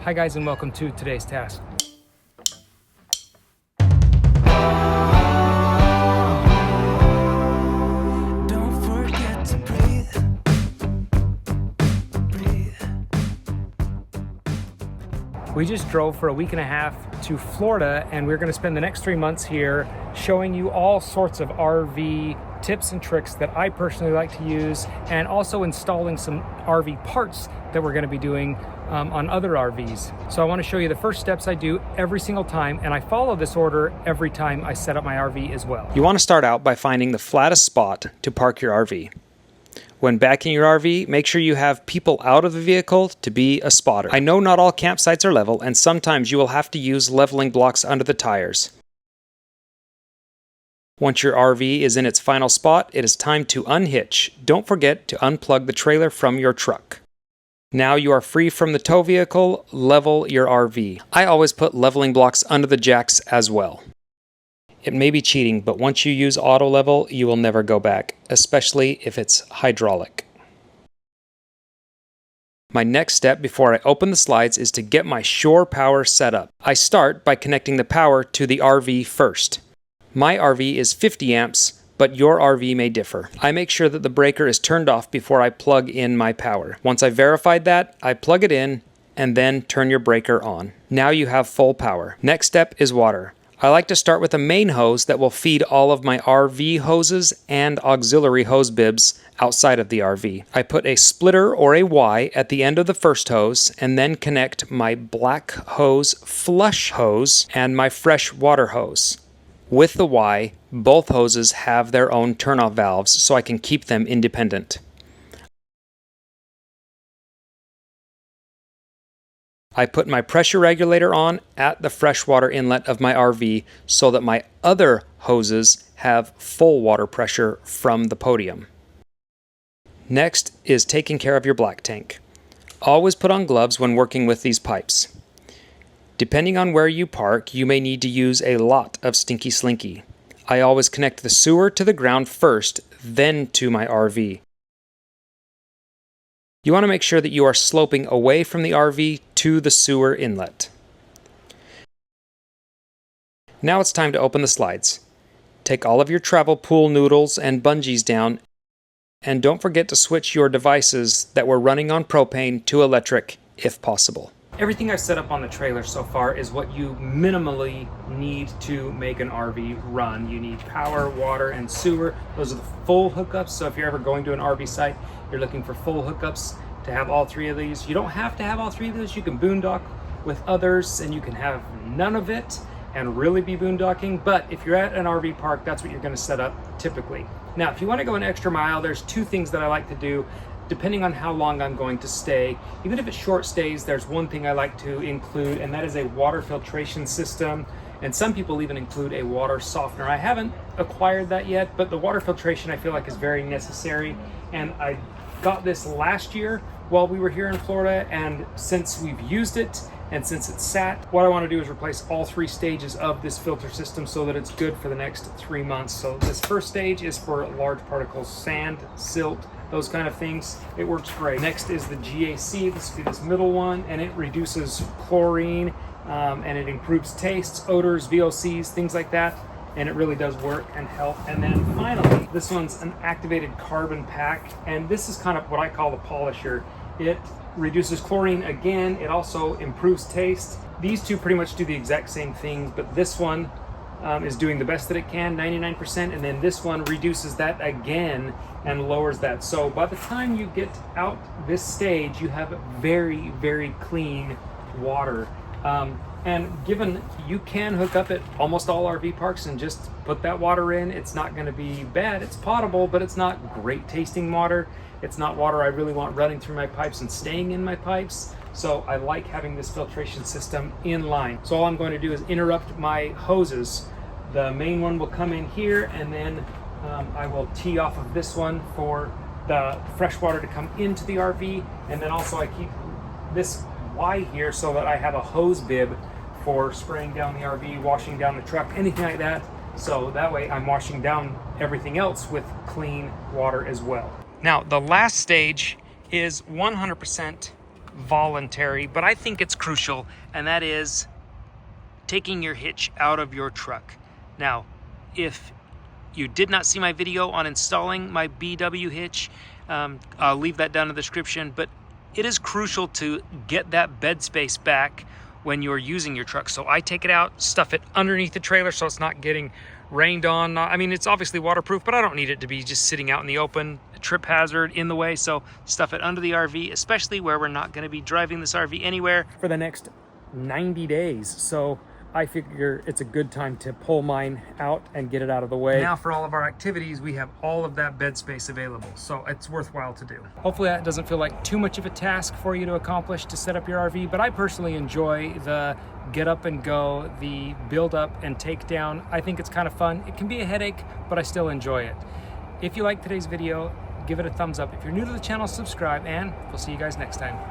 Hi guys, and welcome to today's task. Don't forget to breathe. We just drove for a week and a half to Florida, and we're going to spend the next 3 months here showing you all sorts of RV tips and tricks that I personally like to use, and also installing some RV parts that we're going to be doing on other RVs. So I want to show you the first steps I do every single time, and I follow this order every time I set up my RV as well. You want to start out by finding the flattest spot to park your RV. When backing your RV, make sure you have people out of the vehicle to be a spotter. I know not all campsites are level, and sometimes you will have to use leveling blocks under the tires. Once your RV is in its final spot, it is time to unhitch. Don't forget to unplug the trailer from your truck. Now you are free from the tow vehicle, level your RV. I always put leveling blocks under the jacks as well. It may be cheating, but once you use auto level, you will never go back, especially if it's hydraulic. My next step before I open the slides is to get my shore power set up. I start by connecting the power to the RV first. My RV is 50 amps, but your RV may differ. I make sure that the breaker is turned off before I plug in my power. Once I've verified that, I plug it in and then turn your breaker on. Now you have full power. Next step is water. I like to start with a main hose that will feed all of my RV hoses and auxiliary hose bibs outside of the RV. I put a splitter or a Y at the end of the first hose and then connect my black hose flush hose and my fresh water hose. With the Y, both hoses have their own turnoff valves so I can keep them independent. I put my pressure regulator on at the freshwater inlet of my RV so that my other hoses have full water pressure from the podium. Next is taking care of your black tank. Always put on gloves when working with these pipes. Depending on where you park, you may need to use a lot of stinky slinky. I always connect the sewer to the ground first, then to my RV. You want to make sure that you are sloping away from the RV to the sewer inlet. Now it's time to open the slides. Take all of your travel pool noodles and bungees down, and don't forget to switch your devices that were running on propane to electric if possible. Everything I've set up on the trailer so far is what you minimally need to make an RV run. You need power, water, and sewer. Those are the full hookups. So if you're ever going to an RV site, you're looking for full hookups to have all three of these. You don't have to have all three of those. You can boondock with others, and you can have none of it and really be boondocking. But if you're at an RV park, that's what you're going to set up typically. Now, if you want to go an extra mile, there's two things that I like to do depending on how long I'm going to stay. Even if it's short stays, there's one thing I like to include, and that is a water filtration system. And some people even include a water softener. I haven't acquired that yet, but the water filtration I feel like is very necessary. And I got this last year while we were here in Florida, and since we've used it and since it's sat, what I want to do is replace all three stages of this filter system so that it's good for the next 3 months. So this first stage is for large particles, sand, silt, those kind of things. It works great. Next is the GAC. This will be this middle one, and it reduces chlorine and it improves tastes, odors, VOCs, things like that. And it really does work and help. And then finally, this one's an activated carbon pack, and this is kind of what I call the polisher. It reduces chlorine again. It also improves taste. These two pretty much do the exact same thing, but this one is doing the best that it can, 99%, and then this one reduces that again and lowers that. So by the time you get out this stage, you have very, very clean water. And given you can hook up at almost all RV parks and just put that water in, it's not going to be bad. It's potable, but it's not great tasting water. It's not water I really want running through my pipes and staying in my pipes. So I like having this filtration system in line. So all I'm going to do is interrupt my hoses. The main one will come in here, and then I will tee off of this one for the fresh water to come into the RV. And then also I keep this Y here so that I have a hose bib for spraying down the RV, washing down the truck, anything like that. So that way I'm washing down everything else with clean water as well. Now, the last stage is 100% voluntary, but I think it's crucial, and that is taking your hitch out of your truck. Now, if you did not see my video on installing my BW hitch, I'll leave that down in the description, but it is crucial to get that bed space back when you're using your truck. So I take it out, stuff it underneath the trailer so it's not getting rained on. I mean, it's obviously waterproof, but I don't need it to be just sitting out in the open, a trip hazard in the way. So stuff it under the RV, especially where we're not going to be driving this RV anywhere for the next 90 days. So I figure it's a good time to pull mine out and get it out of the way. Now for all of our activities, we have all of that bed space available, so it's worthwhile to do. Hopefully that doesn't feel like too much of a task for you to accomplish to set up your RV, but I personally enjoy the get up and go, the build up and take down. I think it's kind of fun. It can be a headache, but I still enjoy it. If you like today's video, give it a thumbs up. If you're new to the channel, subscribe, and we'll see you guys next time.